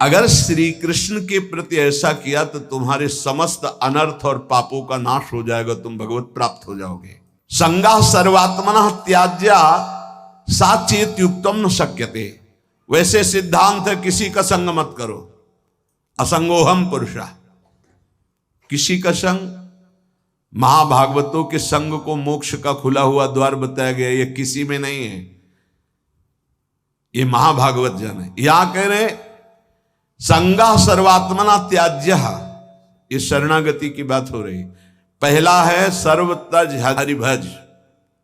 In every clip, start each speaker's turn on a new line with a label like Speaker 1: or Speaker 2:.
Speaker 1: अगर श्री कृष्ण के प्रति ऐसा किया तो तुम्हारे समस्त अनर्थ और पापों का नाश हो जाएगा, तुम भगवत प्राप्त हो जाओगे। संगा सर्वात्मना त्याज्या साचेत युक्तम न शक्यते। वैसे सिद्धांत है किसी का संग मत करो, असंगोहम पुरुषा। किसी का संग, महाभागवतों के संग को मोक्ष का खुला हुआ द्वार बताया गया, ये किसी में नहीं है, ये महाभागवत जन है। यहां कह रहे संगा सर्वात्मना त्याज्य, ये शरणागति की बात हो रही। पहला है सर्व तज हरिभज,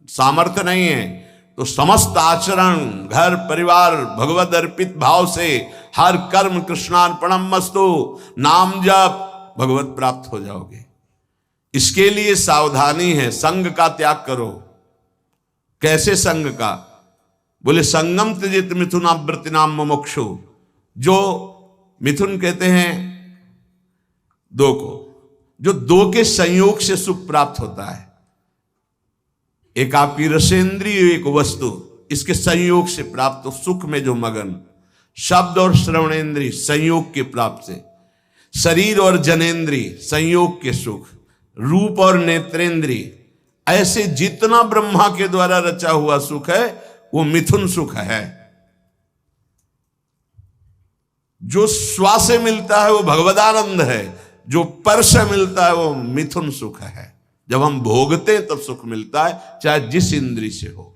Speaker 1: सामर्थ्य नहीं है तो समस्त आचरण, घर परिवार भगवद अर्पित भाव से हर कर्म कृष्णार्पणम मस्तु, नाम जप, भगवत प्राप्त हो जाओगे। इसके लिए सावधानी है, संग का त्याग करो। कैसे संग का? बोले संगम त्यजित मिथुनावृत्ति नाम मुमुक्षु। जो मिथुन कहते हैं दो को, जो दो के संयोग से सुख प्राप्त होता है। एक आपकी रसेंद्रिय, एक वस्तु, इसके संयोग से प्राप्त सुख में जो मगन, शब्द और श्रवणेन्द्रिय संयोग के प्राप्त से, शरीर और जनेन्द्रिय संयोग के सुख, रूप और नेत्रेंद्रिय, ऐसे जितना ब्रह्मा के द्वारा रचा हुआ सुख है वो मिथुन सुख है। जो स्वा से मिलता है वो भगवदानंद है, जो पर से मिलता है वो मिथुन सुख है। जब हम भोगते हैं तब सुख मिलता है, चाहे जिस इंद्री से हो।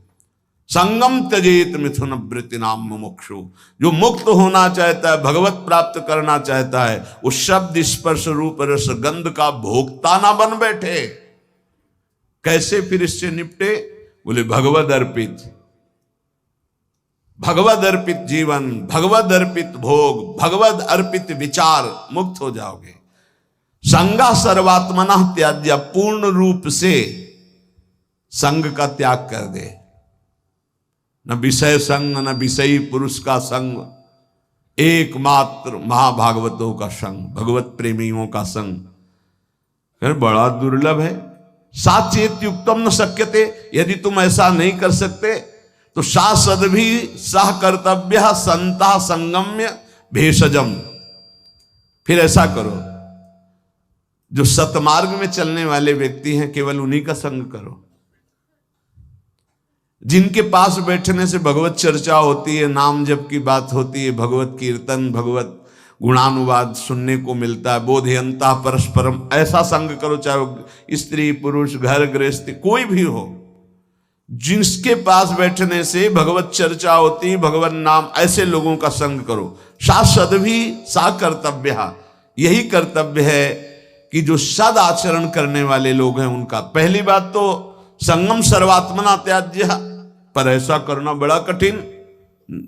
Speaker 1: संगम त्यजेत मिथुन वृत्ति नाम मुमुक्षु। जो मुक्त होना चाहता है, भगवत प्राप्त करना चाहता है, उस शब्द स्पर्श रूप रस गंध का भोक्ता ना बन बैठे। कैसे फिर इससे निपटे? बोले भगवद अर्पित, भगवद अर्पित जीवन, भगवद अर्पित भोग, भगवद अर्पित विचार, मुक्त हो जाओगे। संगा सर्वात्मना त्याज्य, पूर्ण रूप से संग का त्याग कर दे। न विषय संग, न विषयी पुरुष का संग, एकमात्र महाभागवतों का संग, भगवत प्रेमियों का संग बड़ा दुर्लभ है। साचेत युक्तम न शक्यते। यदि तुम ऐसा नहीं कर सकते तो शासद भी सह कर्तव्य संता संगम्य भेषजम। फिर ऐसा करो, जो सतमार्ग में चलने वाले व्यक्ति हैं केवल उन्हीं का संग करो। जिनके पास बैठने से भगवत चर्चा होती है, नाम जप की बात होती है, भगवत कीर्तन, भगवत गुणानुवाद सुनने को मिलता है, बोधयंता परस्परम, ऐसा संग करो। चाहे स्त्री पुरुष, घर गृहस्थी, कोई भी हो, जिसके पास बैठने से भगवत चर्चा होती, भगवत नाम, ऐसे लोगों का संग करो। शासद भी सा कर्तव्य, यही कर्तव्य है कि जो सद आचरण करने वाले लोग हैं उनका। पहली बात तो संगम सर्वात्मना त्याज्य, पर ऐसा करना बड़ा कठिन।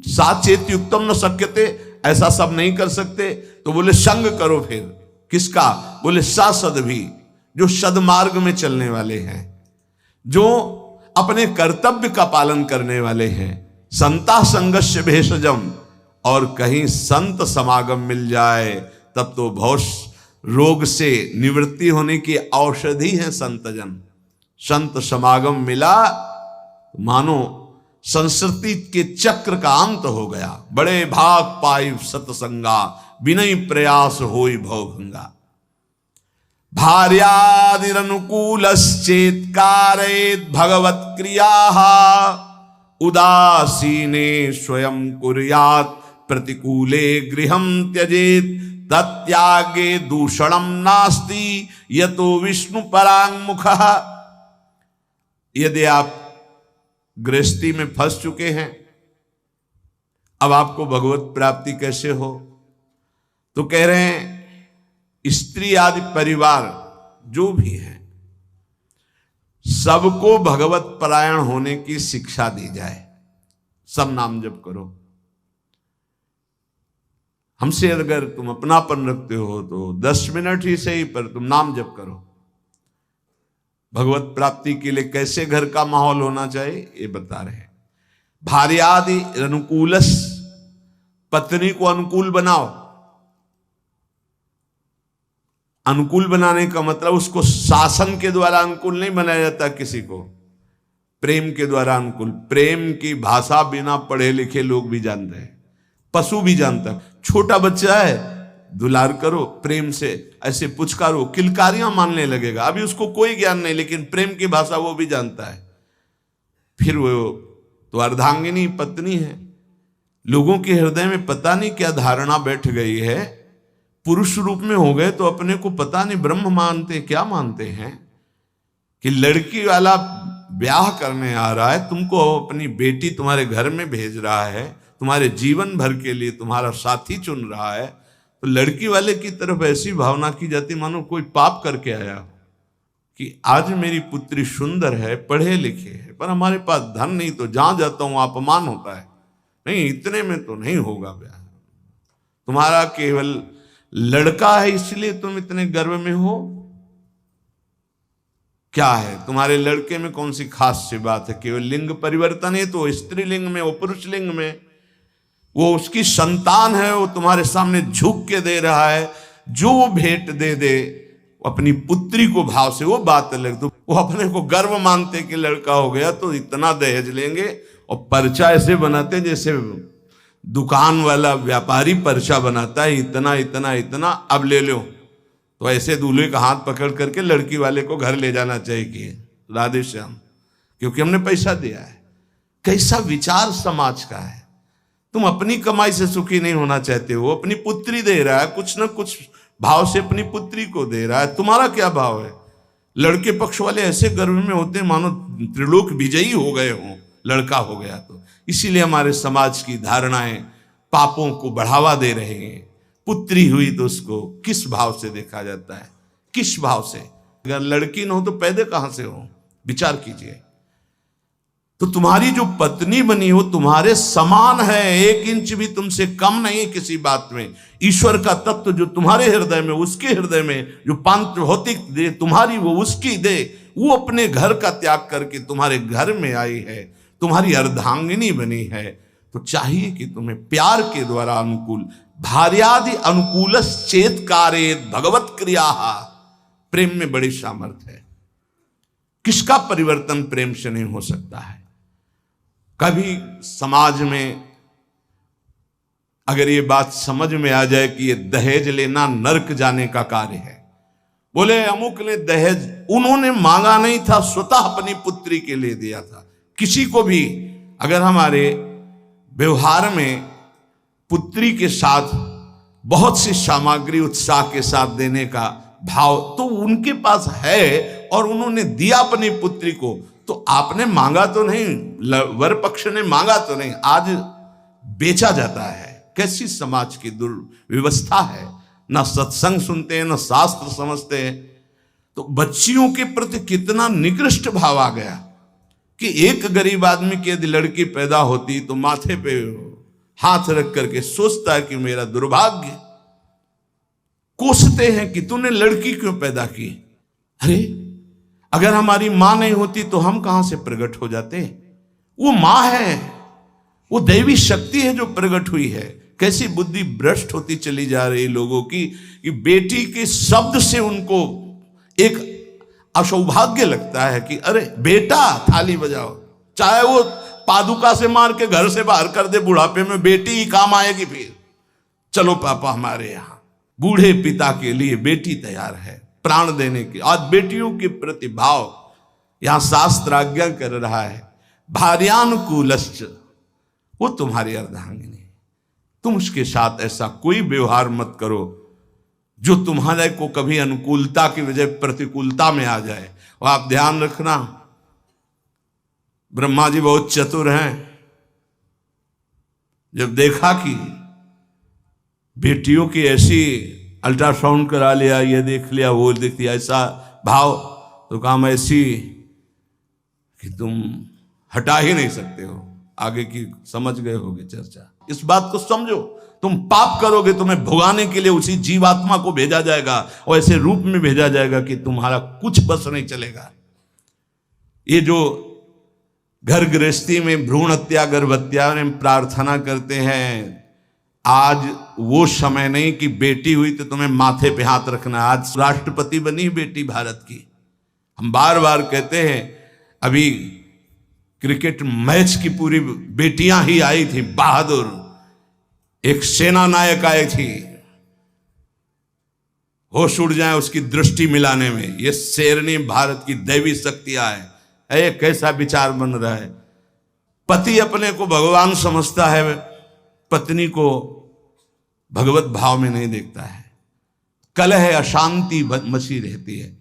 Speaker 1: साचेत युक्तम न शक्यते, ऐसा सब नहीं कर सकते। तो बोले संग करो। फिर किसका? बोले सासद भी, जो सदमार्ग में चलने वाले हैं, जो अपने कर्तव्य का पालन करने वाले हैं। संता संगस्य भेषजम, और कहीं संत समागम मिल जाए तब तो भौष रोग से निवृत्ति होने की औषधि है संतजन। संत समागम मिला मानो संस्कृति के चक्र का अंत हो गया। बड़े भाग पाई सतसंगा, विनय प्रयास होई भवभंगा। भार्यादिरनुकूलश्चेत् कारयेत् भगवत क्रिया, उदासीने स्वयं कुर्यात् प्रतिकूले गृहं त्यजेत्, तत्यागे दूषणम नास्ति यतो विष्णु परांगमुखः। यदि आप गृहस्थी में फंस चुके हैं, अब आपको भगवत प्राप्ति कैसे हो? तो कह रहे हैं स्त्री आदि परिवार जो भी है, सबको भगवत परायण होने की शिक्षा दी जाए। सब नाम जप करो। हमसे अगर तुम अपनापन रखते हो तो 10 मिनट ही सही, पर तुम नाम जप करो। भगवत प्राप्ति के लिए कैसे घर का माहौल होना चाहिए ये बता रहे हैं। भार्यादि अनुकूलस, पत्नी को अनुकूल बनाओ। अनुकूल बनाने का मतलब उसको शासन के द्वारा अनुकूल नहीं बनाया जाता, किसी को प्रेम के द्वारा अनुकूल। प्रेम की भाषा बिना पढ़े लिखे लोग भी जानते हैं। पशु भी जानता है। छोटा बच्चा है, दुलार करो, प्रेम से ऐसे पुचकारो, किलकारियां मानने लगेगा। अभी उसको कोई ज्ञान नहीं, लेकिन प्रेम की भाषा वो भी जानता है। फिर वो तो अर्धांगिनी पत्नी है। लोगों के हृदय में पता नहीं क्या धारणा बैठ गई है, पुरुष रूप में हो गए तो अपने को पता नहीं ब्रह्म मानते क्या मानते हैं, कि लड़की वाला ब्याह करने आ रहा है, तुमको अपनी बेटी तुम्हारे घर में भेज रहा है, तुम्हारे जीवन भर के लिए तुम्हारा साथी चुन रहा है, तो लड़की वाले की तरफ ऐसी भावना की जाती मानो कोई पाप करके आया हो, कि आज मेरी पुत्री सुंदर है, पढ़े लिखे है, पर हमारे पास धन नहीं, तो जहां जाता हूं अपमान होता है। नहीं, इतने में तो नहीं होगा ब्याह। तुम्हारा केवल लड़का है इसलिए तुम इतने गर्व में हो? क्या है तुम्हारे लड़के में कौन सी खास सी बात है? केवल लिंग परिवर्तन है तो स्त्रीलिंग में, वो पुरुष लिंग में, वो उसकी संतान है, वो तुम्हारे सामने झुक के दे रहा है। जो वो भेंट दे दे अपनी पुत्री को भाव से, वो बात अलग। तो वो अपने को गर्व मानते कि लड़का हो गया तो इतना दहेज लेंगे, और पर्चा ऐसे बनाते जैसे दुकान वाला व्यापारी पर्चा बनाता है, इतना इतना इतना, अब ले लो। तो ऐसे दूल्हे का हाथ पकड़ करके लड़की वाले को घर ले जाना चाहिए कि राधे श्याम, क्योंकि हमने पैसा दिया है। कैसा विचार समाज का है। तुम अपनी कमाई से सुखी नहीं होना चाहते हो, अपनी पुत्री दे रहा है, कुछ ना कुछ भाव से अपनी पुत्री को दे रहा है, तुम्हारा क्या भाव है? लड़के पक्ष वाले ऐसे गर्व में होते हैं मानो त्रिलोक विजयी हो गए हों, लड़का हो गया तो। इसीलिए हमारे समाज की धारणाएं पापों को बढ़ावा दे रहे हैं। पुत्री हुई तो उसको किस भाव से देखा जाता है, किस भाव से? अगर लड़की न हो तो पैदा कहां से हो? विचार कीजिए। तो तुम्हारी जो पत्नी बनी हो तुम्हारे समान है, 1 इंच भी तुमसे कम नहीं किसी बात में। ईश्वर का तत्व जो तुम्हारे हृदय में, उसके हृदय में जो पांच भौतिक दे तुम्हारी, वो उसकी दे, वो अपने घर का त्याग करके तुम्हारे घर में आई है, तुम्हारी अर्धांगिनी बनी है। तो चाहिए कि तुम्हें प्यार के द्वारा अनुकूल, भार्यादि अनुकूल चेत कार्य भगवत क्रिया। प्रेम में बड़ी सामर्थ्य है। किसका परिवर्तन प्रेम से नहीं हो सकता है? कभी समाज में अगर ये बात समझ में आ जाए कि ये दहेज लेना नरक जाने का कार्य है, बोले अमुक ने दहेज, उन्होंने मांगा नहीं था, स्वतः अपनी पुत्री के लिए दिया था। किसी को भी अगर हमारे व्यवहार में पुत्री के साथ बहुत सी सामग्री उत्साह के साथ देने का भाव तो उनके पास है और उन्होंने दिया अपनी पुत्री को, तो आपने मांगा तो नहीं, वर पक्ष ने मांगा तो नहीं, आज बेचा जाता है। कैसी समाज की दुर्व्यवस्था है। ना सत्संग सुनते हैं, ना शास्त्र समझते हैं। तो बच्चियों के प्रति कितना निकृष्ट भाव आ गया कि एक गरीब आदमी की यदि लड़की पैदा होती तो माथे पे हाथ रख करके सोचता है कि मेरा दुर्भाग्य। कोसते हैं कि तूने लड़की क्यों पैदा की। अरे अगर हमारी मां नहीं होती तो हम कहां से प्रकट हो जाते? वो मां है, वो दैवी शक्ति है जो प्रकट हुई है। कैसी बुद्धि भ्रष्ट होती चली जा रही लोगों की कि बेटी के शब्द से उनको एक असौभाग्य लगता है कि अरे बेटा थाली बजाओ, चाहे वो पादुका से मार के घर से बाहर कर दे, बुढ़ापे में बेटी ही काम आएगी। फिर चलो पापा हमारे यहाँ, बूढ़े पिता के लिए बेटी तैयार है प्राण देने के। आज बेटियों के प्रति भाव यहां शास्त्र आज्ञा कर रहा है, भार्यानुकूलश्च, वो तुम्हारी अर्धांगिनी। तुम उसके साथ ऐसा कोई व्यवहार मत करो जो तुम्हारे को कभी अनुकूलता की वजह प्रतिकूलता में आ जाए। और आप ध्यान रखना, ब्रह्मा जी बहुत चतुर हैं। जब देखा कि बेटियों की ऐसी अल्ट्रासाउंड करा लिया, ये देख लिया, वो देख लिया, ऐसा भाव, तो काम ऐसी कि तुम हटा ही नहीं सकते हो। आगे की समझ गए होगे चर्चा। इस बात को समझो, तुम पाप करोगे तुम्हें भुगाने के लिए उसी जीवात्मा को भेजा जाएगा और ऐसे रूप में भेजा जाएगा कि तुम्हारा कुछ बस नहीं चलेगा। ये जो घर गृहस्थी में भ्रूण हत्या गर्भ हत्या में प्रार्थना करते हैं, आज वो समय नहीं कि बेटी हुई तो तुम्हें माथे पे हाथ रखना। आज राष्ट्रपति बनी बेटी भारत की। हम बार बार कहते हैं, अभी क्रिकेट मैच की पूरी बेटियां ही आई थी, बहादुर। एक सेना नायक आए थी, होश उड़ जाए उसकी दृष्टि मिलाने में, ये शेरनी भारत की दैवी शक्तियां है। कैसा विचार बन रहा है। पति अपने को भगवान समझता है, पत्नी को भगवत भाव में नहीं देखता है, कलह अशांति मची रहती है।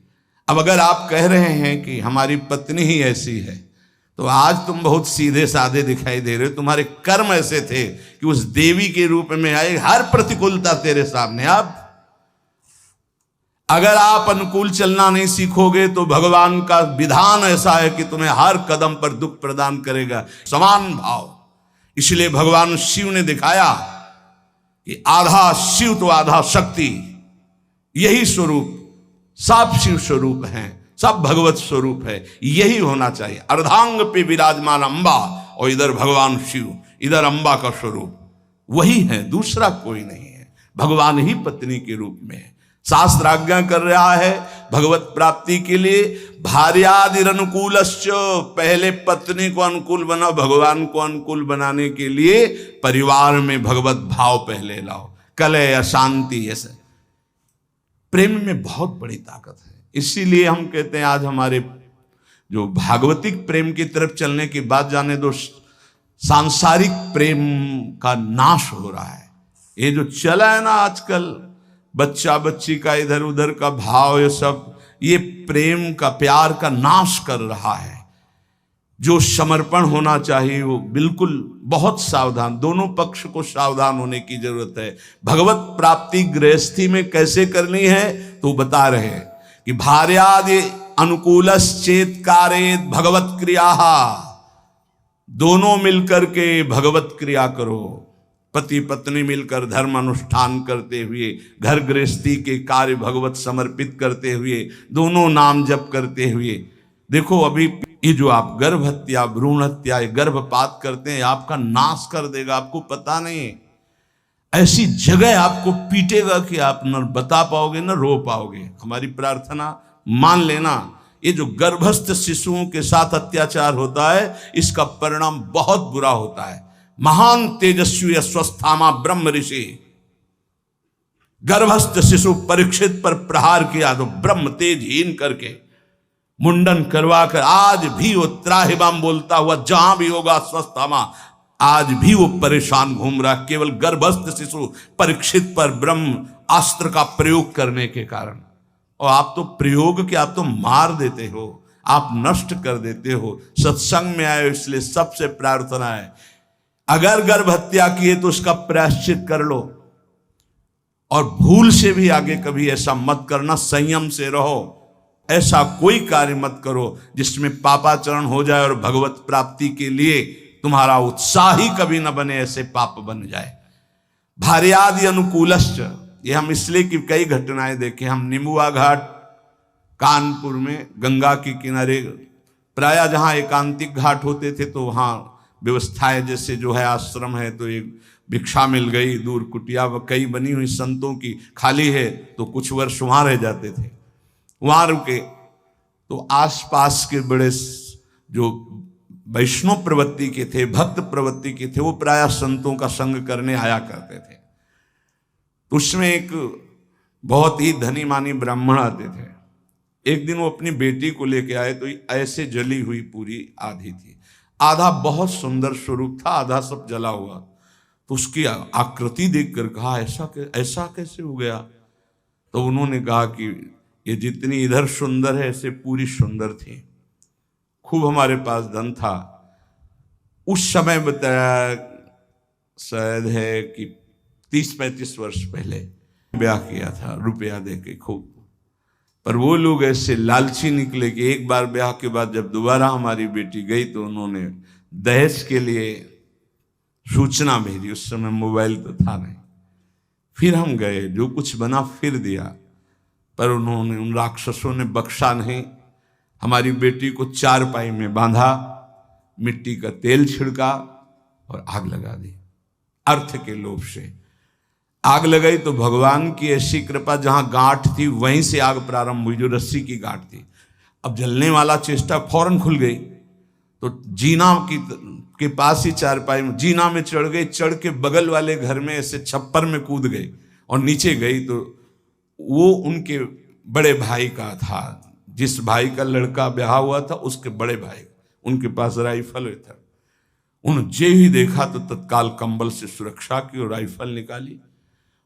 Speaker 1: अब अगर आप कह रहे हैं कि हमारी पत्नी ही ऐसी है, तो आज तुम बहुत सीधे साधे दिखाई दे रहे हो। तुम्हारे कर्म ऐसे थे कि उस देवी के रूप में आए, हर प्रतिकूलता तेरे सामने। अब अगर आप अनुकूल चलना नहीं सीखोगे तो भगवान का विधान ऐसा है कि तुम्हें हर कदम पर दुख प्रदान करेगा। समान भाव, इसलिए भगवान शिव ने दिखाया कि आधा शिव तो आधा शक्ति, यही स्वरूप सब शिव स्वरूप हैं, सब भगवत स्वरूप है। यही होना चाहिए। अर्धांग पे विराजमान अंबा, और इधर भगवान शिव, इधर अंबा का स्वरूप वही है, दूसरा कोई नहीं है। भगवान ही पत्नी के रूप में है। शास्त्र आज्ञा कर रहा है भगवत प्राप्ति के लिए, भार्यादिर अनुकूलश्च, पहले पत्नी को अनुकूल बनाओ, भगवान को अनुकूल बनाने के लिए परिवार में भगवत भाव पहले लाओ। कलह अशांति, ऐसे प्रेम में बहुत बड़ी ताकत है। इसीलिए हम कहते हैं आज हमारे जो भागवतिक प्रेम की तरफ चलने की बात जाने दो, सांसारिक प्रेम का नाश हो रहा है। ये जो चला है ना आजकल, बच्चा बच्ची का इधर उधर का भाव, ये सब ये प्रेम का, प्यार का नाश कर रहा है। जो समर्पण होना चाहिए वो बिल्कुल बहुत सावधान, दोनों पक्ष को सावधान होने की जरूरत है। भगवत प्राप्ति गृहस्थी में कैसे करनी है तो बता रहे हैं कि भार्यादि अनुकूलश्चेत कारेत भगवत क्रिया, दोनों मिलकर के भगवत क्रिया करो। पति पत्नी मिलकर धर्म अनुष्ठान करते हुए, घर गृहस्थी के कार्य भगवत समर्पित करते हुए, दोनों नाम जप करते हुए। देखो अभी ये जो आप गर्भ हत्या, भ्रूण हत्या, गर्भपात करते हैं, आपका नाश कर देगा, आपको पता नहीं। ऐसी जगह आपको पीटेगा कि आप न बता पाओगे न रो पाओगे। हमारी प्रार्थना मान लेना, ये जो गर्भस्थ शिशुओं के साथ अत्याचार होता है, इसका परिणाम बहुत बुरा होता है। महान तेजस्वी अस्वस्थामा ब्रह्म ऋषि, गर्भस्थ शिशु परीक्षित पर प्रहार किया तो ब्रह्म तेजहीन करके मुंडन करवा कर, आज भी वो त्राहिमाम बोलता हुआ जहां भी होगा अस्वस्थामा, आज भी वो परेशान घूम रहा, केवल गर्भस्थ शिशु परीक्षित पर ब्रह्म अस्त्र का प्रयोग करने के कारण। और आप तो प्रयोग के, आप तो मार देते हो, आप नष्ट कर देते हो। सत्संग में आए इसलिए सबसे प्रार्थना है, अगर गर्भ हत्या किए तो उसका प्रायश्चित कर लो, और भूल से भी आगे कभी ऐसा मत करना, संयम से रहो। ऐसा कोई कार्य मत करो जिसमें पापाचरण हो जाए और भगवत प्राप्ति के लिए तुम्हारा उत्साह ही कभी न बने, ऐसे पाप बन जाए। भार्यादि अनुकूलश्च, ये हम इसलिए कि कई घटनाएं देखे। हम निमुआ घाट कानपुर में गंगा के किनारे, प्रायः जहां एकांतिक घाट होते थे तो वहां व्यवस्थाएं, जैसे जो है आश्रम है तो एक भिक्षा मिल गई, दूर कुटिया कई बनी हुई संतों की, खाली है तो कुछ वर्ष वहां रह जाते थे, वहां रुके। तो आसपास के बड़े जो वैष्णव प्रवृत्ति के थे, भक्त प्रवृत्ति के थे, वो प्रायः संतों का संग करने आया करते थे। उसमें एक बहुत ही धनी मानी ब्राह्मण आते थे। एक दिन वो अपनी बेटी को लेके आए तो ऐसे जली हुई पूरी आधी थी, आधा बहुत सुंदर स्वरूप था, आधा सब जला हुआ। तो उसकी आकृति देखकर कहा ऐसा कैसे हो गया। तो उन्होंने कहा कि ये जितनी इधर सुंदर है ऐसे पूरी सुंदर थी। खूब हमारे पास धन था उस समय, बताया शायद है कि 30-35 वर्ष पहले ब्याह किया था रुपया दे के खूब। पर वो लोग ऐसे लालची निकले कि एक बार ब्याह के बाद जब दोबारा हमारी बेटी गई तो उन्होंने दहेज के लिए सूचना भेजी। उस समय मोबाइल तो था नहीं। फिर हम गए, जो कुछ बना फिर दिया, पर उन्होंने, उन राक्षसों ने बख्शा नहीं। हमारी बेटी को चारपाई में बांधा, मिट्टी का तेल छिड़का और आग लगा दी। अर्थ के लोभ से आग लगाई तो भगवान की ऐसी कृपा, जहां गांठ थी वहीं से आग प्रारंभ हुई, जो रस्सी की गांठ थी। अब जलने वाला चेष्टा फौरन खुल गई, तो जीना के पास ही चारपाई में जीना में चढ़ गई, चढ़ के बगल वाले घर में ऐसे छप्पर में कूद गई और नीचे गई तो वो उनके बड़े भाई का था, जिस भाई का लड़का ब्याह हुआ था उसके बड़े भाई, उनके पास राइफल था। उन्होंने जे ही देखा तो तत्काल कंबल से सुरक्षा की और राइफल निकाली,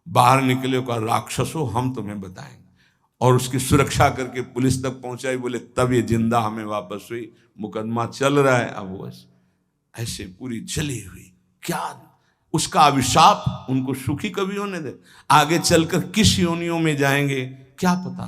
Speaker 1: बाहर निकले, कहा राक्षसों हम तुम्हें बताएंगे, और उसकी सुरक्षा करके पुलिस तक पहुंचाई। बोले तब ये जिंदा हमें वापस हुई, मुकदमा चल रहा है। अब वो ऐसे पूरी जली हुई, क्या उसका अभिशाप उनको सुखी कभी होने दे, आगे चलकर किस योनियों में जाएंगे क्या पता।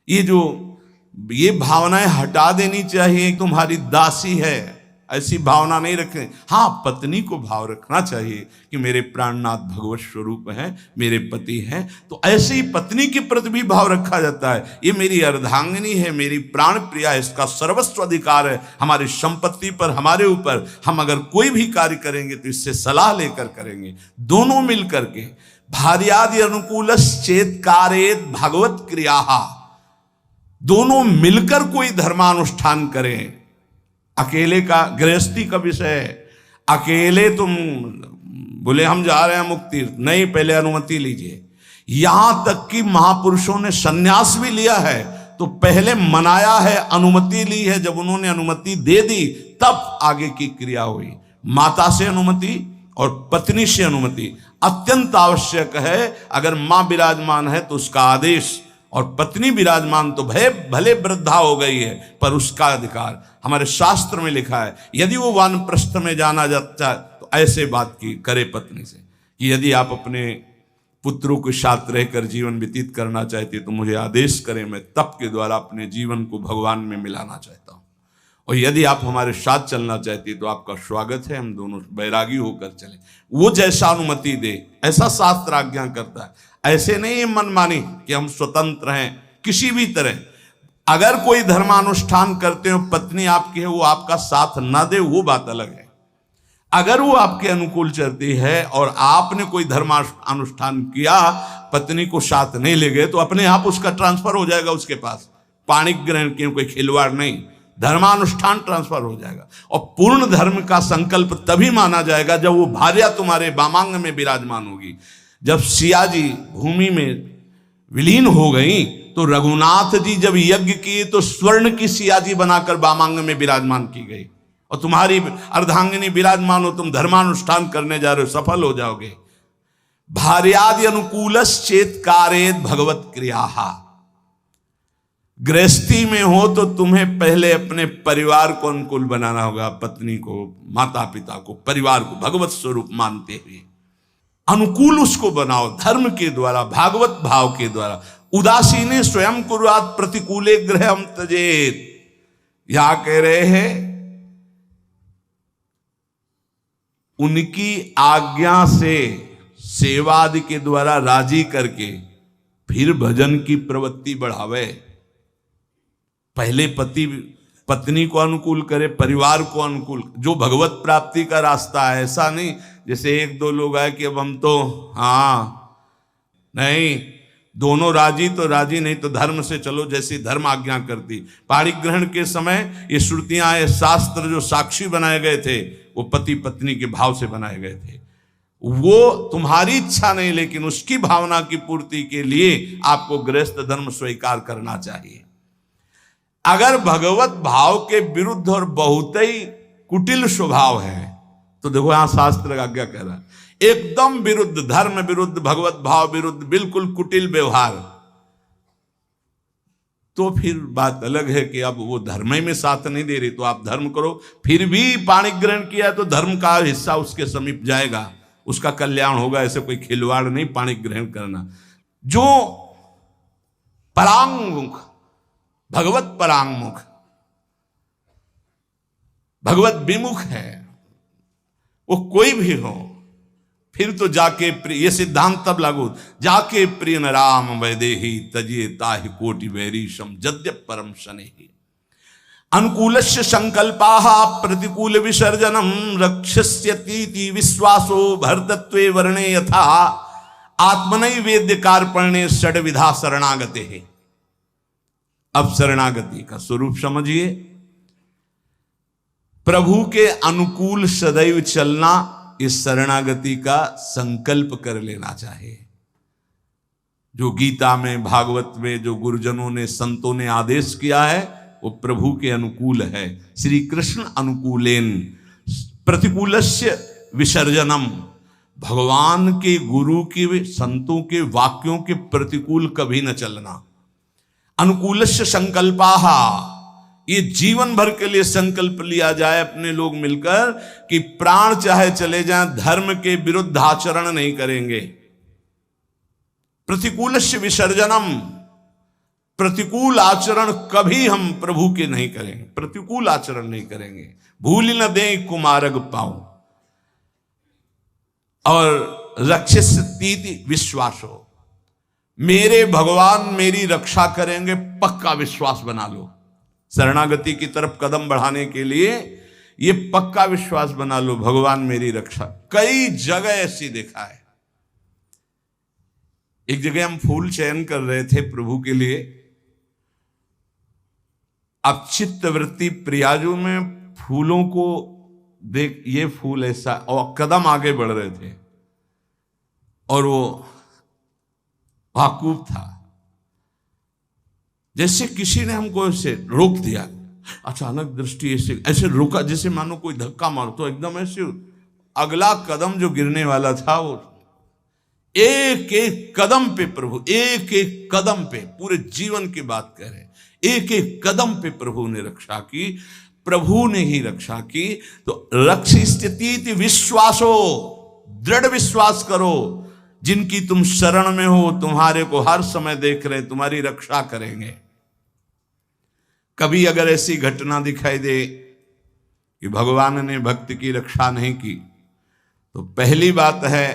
Speaker 1: ये भावनाएं हटा देनी चाहिए। तुम्हारी दासी है ऐसी भावना नहीं रखें। हाँ, पत्नी को भाव रखना चाहिए कि मेरे प्राणनाथ भगवत स्वरूप हैं, मेरे पति हैं, तो ऐसे ही पत्नी के प्रति भी भाव रखा जाता है। ये मेरी अर्धांगिनी है, मेरी प्राण प्रिया है, इसका सर्वस्व अधिकार है हमारी संपत्ति पर, हमारे ऊपर। हम अगर कोई भी कार्य करेंगे तो इससे सलाह लेकर करेंगे, दोनों मिल करके। भार्यादि अनुकूलश्चेत् कारयेत् भगवत क्रिया, दोनों मिलकर कोई धर्मानुष्ठान करें। अकेले का गृहस्थी का विषय है, अकेले तुम बोले हम जा रहे हैं मुक्ति, नहीं, पहले अनुमति लीजिए। यहां तक कि महापुरुषों ने सन्यास भी लिया है तो पहले मनाया है, अनुमति ली है। जब उन्होंने अनुमति दे दी तब आगे की क्रिया हुई। माता से अनुमति और पत्नी से अनुमति अत्यंत आवश्यक है। अगर मां विराजमान है तो उसका आदेश, और पत्नी विराजमान तो भले वृद्धा हो गई है पर उसका अधिकार। हमारे शास्त्र में लिखा है यदि वो वानप्रस्थ में जाना जाता है तो ऐसे बात की करे पत्नी से कि यदि आप अपने पुत्रों के साथ रहकर जीवन व्यतीत करना चाहते तो मुझे आदेश करें, मैं तप के द्वारा अपने जीवन को भगवान में मिलाना चाहता हूँ। और यदि आप हमारे साथ चलना चाहती तो आपका स्वागत है, हम दोनों बैरागी होकर चले। वो जैसा अनुमति दे ऐसा शास्त्र आज्ञा करता है। ऐसे नहीं है मनमानी कि हम स्वतंत्र हैं किसी भी तरह। अगर कोई धर्मानुष्ठान करते हो, पत्नी आपकी है, वो आपका साथ ना दे वो बात अलग है। अगर वो आपके अनुकूल चलती है और आपने कोई धर्मानुष्ठान किया, पत्नी को साथ नहीं ले गए, तो अपने आप उसका ट्रांसफर हो जाएगा उसके पास। पाणिक ग्रहण की कोई खिलवाड़ नहीं, धर्मानुष्ठान ट्रांसफर हो जाएगा। और पूर्ण धर्म का संकल्प तभी माना जाएगा जब वो भार्या तुम्हारे वामांग में विराजमान होगी। जब सिया जी भूमि में विलीन हो गई तो रघुनाथ जी जब यज्ञ किए तो स्वर्ण की सिया जी बनाकर वामांग में विराजमान की गई। और तुम्हारी अर्धांगिनी विराजमान हो, तुम धर्मानुष्ठान करने जा रहे हो, सफल हो जाओगे। भार्यादि अनुकूलश्चेत् कारयेत् भगवत क्रियाः। गृहस्थी में हो तो तुम्हें पहले अपने परिवार को अनुकूल बनाना होगा, पत्नी को, माता पिता को, परिवार को भगवत स्वरूप मानते हुए अनुकूल उसको बनाओ धर्म के द्वारा, भागवत भाव के द्वारा। उदासीने स्वयं कुर्यात् प्रतिकूले गृहं त्यजेत्। यहां कह रहे हैं उनकी आज्ञा से सेवादि के द्वारा राजी करके फिर भजन की प्रवृत्ति बढ़ावे। पहले पति पत्नी को अनुकूल करे, परिवार को अनुकूल, जो भगवत प्राप्ति का रास्ता है। ऐसा नहीं जैसे एक दो लोग आए कि अब हम तो नहीं, दोनों राजी तो राजी, नहीं तो धर्म से चलो जैसी धर्म आज्ञा करती। पाणिक ग्रहण के समय ये श्रुतियां, ये शास्त्र जो साक्षी बनाए गए थे वो पति पत्नी के भाव से बनाए गए थे। वो तुम्हारी इच्छा नहीं, लेकिन उसकी भावना की पूर्ति के लिए आपको गृहस्थ धर्म स्वीकार करना चाहिए। अगर भगवत भाव के विरुद्ध और बहुत ही कुटिल स्वभाव है तो देखो यहां शास्त्र का आज्ञा कह रहा है, एकदम विरुद्ध, धर्म विरुद्ध, भगवत भाव विरुद्ध, बिल्कुल कुटिल व्यवहार, तो फिर बात अलग है कि अब वो धर्म में साथ नहीं दे रही तो आप धर्म करो। फिर भी पाणिक ग्रहण किया तो धर्म का हिस्सा उसके समीप जाएगा, उसका कल्याण होगा। ऐसे कोई खिलवाड़ नहीं पाणिक ग्रहण करना। जो परांगमुख, भगवत परांगमुख, भगवत विमुख है, वो कोई भी हो, फिर तो जाके प्रिय, ये सिद्धांत तब लागू, जाके प्रिय न राम वैदेही तजिए ताहि कोटि वैरीशम जद्यप परम शनेहि। अनुकूलस्य संकल्पाः प्रतिकूल विसर्जनम रक्षस्यतीति विश्वासो भरतत्वे वर्णे यथा आत्मनैव वेद्य कार्पण्ये षड्विधा शरणागते है। अब शरणागति का स्वरूप समझिए। प्रभु के अनुकूल सदैव चलना, इस शरणागति का संकल्प कर लेना चाहिए। जो गीता में, भागवत में जो गुरुजनों ने, संतों ने आदेश किया है वो प्रभु के अनुकूल है। श्री कृष्ण अनुकूलेन प्रतिकूलस्य विसर्जनम, भगवान के, गुरु के, संतों के वाक्यों के प्रतिकूल कभी न चलना। अनुकूलस्य संकल्पाः, ये जीवन भर के लिए संकल्प लिया जाए अपने लोग मिलकर कि प्राण चाहे चले जाएं, धर्म के विरुद्ध आचरण नहीं करेंगे। प्रतिकूलस्य विसर्जनम, प्रतिकूल आचरण कभी हम प्रभु के नहीं करेंगे, प्रतिकूल आचरण नहीं करेंगे। भूल न दें कुमारग पाऊं, और रक्षिष्यतीति विश्वासो, मेरे भगवान मेरी रक्षा करेंगे, पक्का विश्वास बना लो। शरणागति की तरफ कदम बढ़ाने के लिए ये पक्का विश्वास बना लो, भगवान मेरी रक्षा। कई जगह ऐसी देखा है। एक जगह हम फूल चयन कर रहे थे प्रभु के लिए। अब चित्त वृत्ति प्रियाजू में फूलों को देख, ये फूल ऐसा, और कदम आगे बढ़ रहे थे और वो वाकूफ था, जैसे किसी ने हमको ऐसे रोक दिया। अचानक दृष्टि ऐसे ऐसे रोका, जैसे मानो कोई धक्का मारो, तो एकदम ऐसे अगला कदम जो गिरने वाला था, वो एक एक कदम पे प्रभु, एक एक कदम पे, पूरे जीवन की बात कह रहे, एक एक कदम पे प्रभु ने रक्षा की, प्रभु ने ही रक्षा की। तो रक्षिष्यतीति विश्वासो, दृढ़ विश्वास करो, जिनकी तुम शरण में हो, तुम्हारे को हर समय देख रहे, तुम्हारी रक्षा करेंगे। कभी अगर ऐसी घटना दिखाई दे कि भगवान ने भक्त की रक्षा नहीं की, तो पहली बात है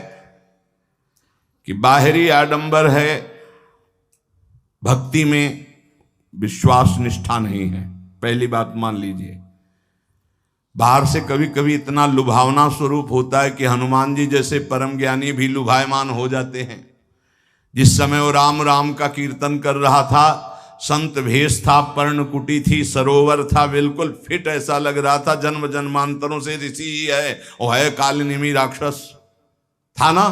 Speaker 1: कि बाहरी आडंबर है, भक्ति में विश्वास निष्ठा नहीं है। पहली बात मान लीजिए। बाहर से कभी कभी इतना लुभावना स्वरूप होता है कि हनुमान जी जैसे परम ज्ञानी भी लुभायमान हो जाते हैं। जिस समय वो राम राम का कीर्तन कर रहा था, संत भेष था, पर्णकुटी थी, सरोवर था, बिल्कुल फिट ऐसा लग रहा था, जन्म जन्मांतरों से ऋषि ही है, वो है कालनेमी राक्षस था ना।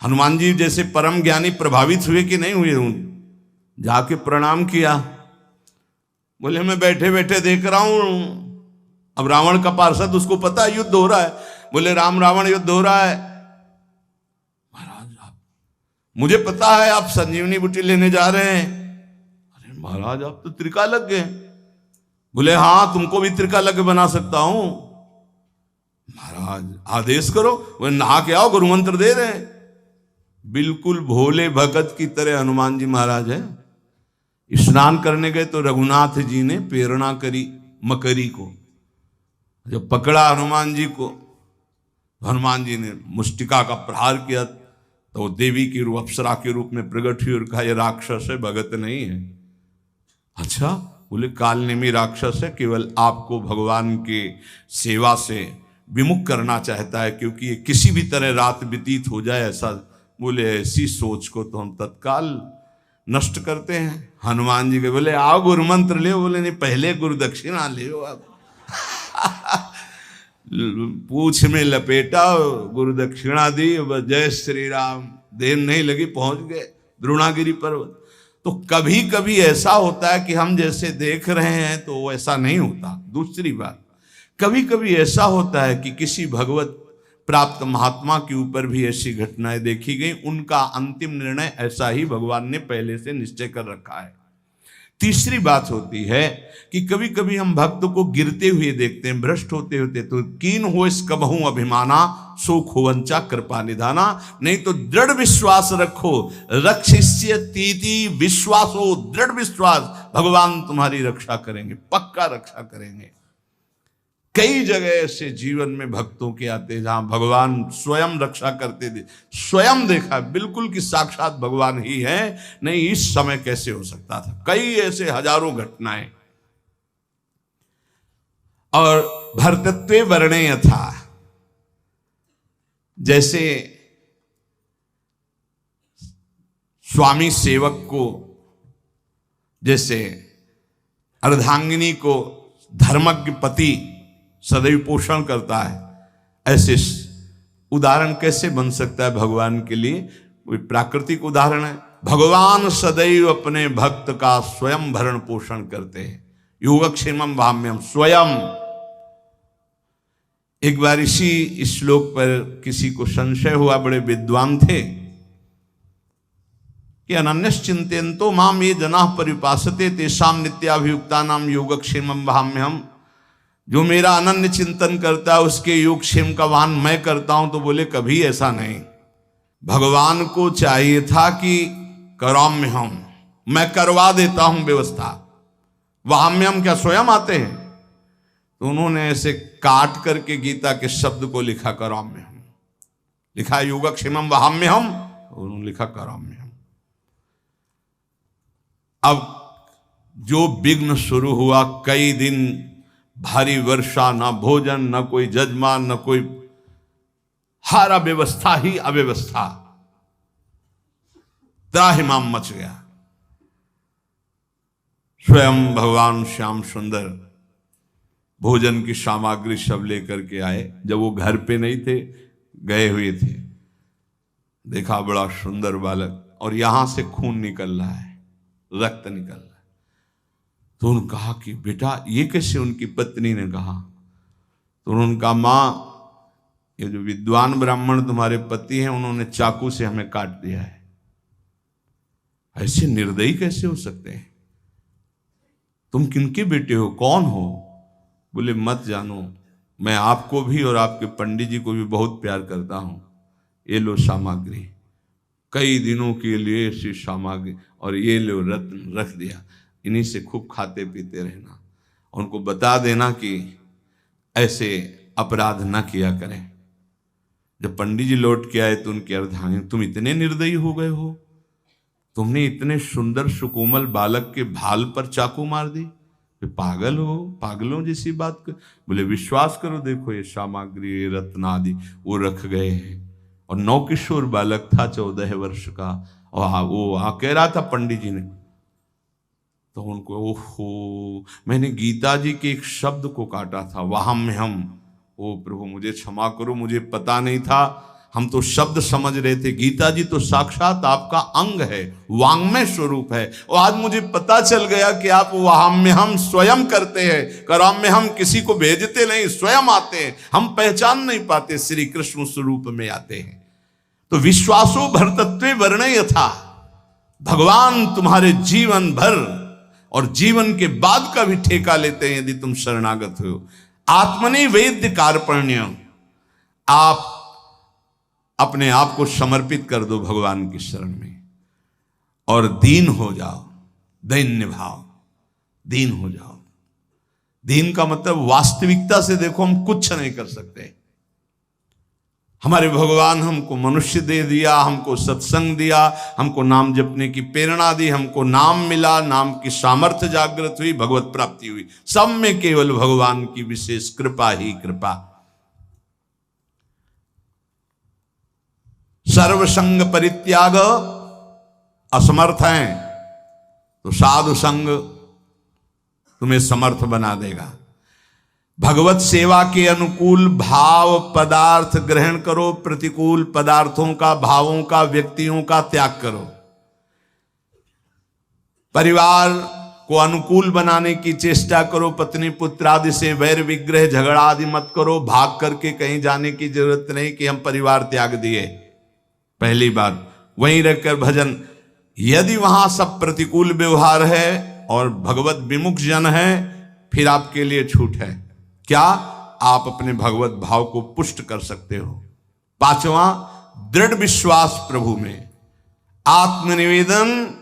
Speaker 1: हनुमान जी जैसे परम ज्ञानी प्रभावित हुए कि नहीं हुए? जाके प्रणाम किया, बोले मैं बैठे बैठे देख रहा हूं। अब रावण का पार्षद, उसको पता है युद्ध हो रहा है, बोले राम रावण युद्ध हो रहा है। महाराज आप, मुझे पता है आप संजीवनी बूटी लेने जा रहे हैं। अरे महाराज आप तो त्रिका लग गए। बोले हाँ, तुमको भी त्रिका लग बना सकता हूं। महाराज आदेश करो। वो नहा के आओ, गुरु मंत्र दे रहे हैं। बिल्कुल भोले भगत की तरह हनुमान जी महाराज है। स्नान करने गए तो रघुनाथ जी ने प्रेरणा करी मकरी को, जब पकड़ा हनुमान जी को, हनुमान जी ने मुष्टिका का प्रहार किया, तो वो देवी की रूप, अप्सरा के रूप में प्रकट हुई और कहा ये राक्षस है, भगत नहीं है। अच्छा, बोले कालनेमी राक्षस है, केवल आपको भगवान के सेवा से विमुख करना चाहता है, क्योंकि ये किसी भी तरह रात व्यतीत हो जाए ऐसा। बोले ऐसी सोच को तो हम तत्काल नष्ट करते हैं। हनुमान जी के बोले आओ गुरु मंत्र ले। बोले नहीं, पहले गुरु दक्षिणा ले आप। पूछ में लपेटा, गुरु दक्षिणा दी, जय श्री राम, देर नहीं लगी, पहुंच गए द्रोणागिरी पर्वत। तो कभी कभी ऐसा होता है कि हम जैसे देख रहे हैं तो ऐसा नहीं होता। दूसरी बात, कभी कभी ऐसा होता है कि किसी भगवत प्राप्त महात्मा के ऊपर भी ऐसी घटनाएं देखी गई, उनका अंतिम निर्णय ऐसा ही भगवान ने पहले से निश्चय कर रखा है। तीसरी बात होती है कि कभी कभी हम भक्त को गिरते हुए देखते हैं, भ्रष्ट होते होते, तो कीन हो इस कबहू अभिमाना, सो खोवंचा कृपा निधाना। नहीं तो दृढ़ विश्वास रखो, रक्षिष्यतीति विश्वासो, दृढ़ विश्वास, भगवान तुम्हारी रक्षा करेंगे, पक्का रक्षा करेंगे। कई जगह ऐसे जीवन में भक्तों के आते जहां भगवान स्वयं रक्षा करते थे, स्वयं देखा बिल्कुल कि साक्षात भगवान ही है। नहीं, इस समय कैसे हो सकता था। कई ऐसे हजारों घटनाएं। और भर्तृत्वे वर्णेय था, जैसे स्वामी सेवक को, जैसे अर्धांगिनी को धर्मज्ञ पति सदैव पोषण करता है। ऐसे उदाहरण कैसे बन सकता है भगवान के लिए? कोई प्राकृतिक उदाहरण है। भगवान सदैव अपने भक्त का स्वयं भरण पोषण करते हैं। योगक्षेमम भाम्यम स्वयं। एक बार इसी श्लोक पर किसी को संशय हुआ, बड़े विद्वान थे, कि अनन्यश्चिंतयन्तो माम ये जनाः परिपासते तेषां नित्याभियुक्तानां योगक्षेमम भाम्यहम्। जो मेरा अनन्य चिंतन करता है उसके योगक्षेम का वाहन मैं करता हूं। तो बोले कभी ऐसा नहीं। भगवान को चाहिए था कि कराम्यहम्, मैं करवा देता हूं व्यवस्था। वाम्यम क्या स्वयं आते हैं? तो उन्होंने ऐसे काट करके गीता के शब्द को लिखा कराम्यहम्, लिखा योगक्षेमम वाम्यहम्, उन्होंने लिखा कराम्यहम्। अब जो विघ्न शुरू हुआ, कई दिन भारी वर्षा, ना भोजन, ना कोई जजमान, न कोई, हर अव्यवस्था ही अव्यवस्था, त्राहिमाम मच गया। स्वयं भगवान श्याम सुंदर भोजन की सामग्री सब लेकर के आए। जब वो घर पे नहीं थे, गए हुए थे, देखा बड़ा सुंदर बालक और यहां से खून निकल रहा है, रक्त निकल रहा है। तो उन्होंने कहा कि बेटा ये कैसे? उनकी पत्नी ने कहा। तो उन्होंने कहा माँ, ये जो विद्वान ब्राह्मण तुम्हारे पति हैं, उन्होंने चाकू से हमें काट दिया है। ऐसे निर्दयी कैसे हो सकते हैं? तुम किनके बेटे हो, कौन हो? बोले मत जानो, मैं आपको भी और आपके पंडित जी को भी बहुत प्यार करता हूं। ये लो सामग्री, कई दिनों के लिए ऐसी सामग्री, और ये लो रत्न रख दिया, इन्हीं से खूब खाते पीते रहना। उनको बता देना कि ऐसे अपराध न किया करें। जब पंडित जी लौट के आए तो उनकी अर्धांगिनी, तुम इतने निर्दयी हो गए हो, तुमने इतने सुंदर सुकोमल बालक के भाल पर चाकू मार दी? पागल हो, पागलों जैसी बात कर। बोले विश्वास करो, देखो ये सामग्री, ये रत्न आदि वो रख गए हैं। और नौकिशोर बालक था, 14 वर्ष का, और वो कह रहा था पंडित जी ने। तो उनको, ओहो, मैंने गीता जी के एक शब्द को काटा था, वाम्यहम्। ओ प्रभु मुझे क्षमा करो, मुझे पता नहीं था, हम तो शब्द समझ रहे थे। गीता जी तो साक्षात आपका अंग है, वांग्मय स्वरूप है। और आज मुझे पता चल गया कि आप वाम्यहम् स्वयं करते हैं, कराम्यहम् किसी को भेजते नहीं, स्वयं आते हैं। हम पहचान नहीं पाते, श्री कृष्ण स्वरूप में आते हैं। तो विश्वासो भरतत्वे वर्णे यथा, भगवान तुम्हारे जीवन भर और जीवन के बाद का भी ठेका लेते हैं यदि तुम शरणागत हो। आत्मनि वेद्य कार्पण्य, आप अपने आप को समर्पित कर दो भगवान की शरण में और दीन हो जाओ, दैन्य भाव, दीन हो जाओ। दीन का मतलब वास्तविकता से देखो, हम कुछ नहीं कर सकते। हमारे भगवान हमको मनुष्य दे दिया, हमको सत्संग दिया, हमको नाम जपने की प्रेरणा दी, हमको नाम मिला, नाम की सामर्थ्य जागृत हुई, भगवत प्राप्ति हुई। सब में केवल भगवान की विशेष कृपा ही कृपा। सर्वसंग परित्याग, असमर्थ हैं तो साधु संग तुम्हें समर्थ बना देगा। भगवत सेवा के अनुकूल भाव पदार्थ ग्रहण करो, प्रतिकूल पदार्थों का, भावों का, व्यक्तियों का त्याग करो। परिवार को अनुकूल बनाने की चेष्टा करो, पत्नी पुत्र आदि से वैर विग्रह झगड़ा आदि मत करो। भाग करके कहीं जाने की जरूरत नहीं कि हम परिवार त्याग दिए। पहली बात, वहीं रहकर भजन। यदि वहां सब प्रतिकूल व्यवहार है और भगवत विमुख जन है, फिर आपके लिए छूट है। क्या? आप अपने भगवत भाव को पुष्ट कर सकते हो। पांचवा, दृढ़ विश्वास प्रभु में, आत्मनिवेदन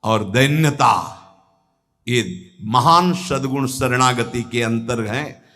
Speaker 1: और दैन्यता, ये महान सद्गुण शरणागति के अंतर हैं।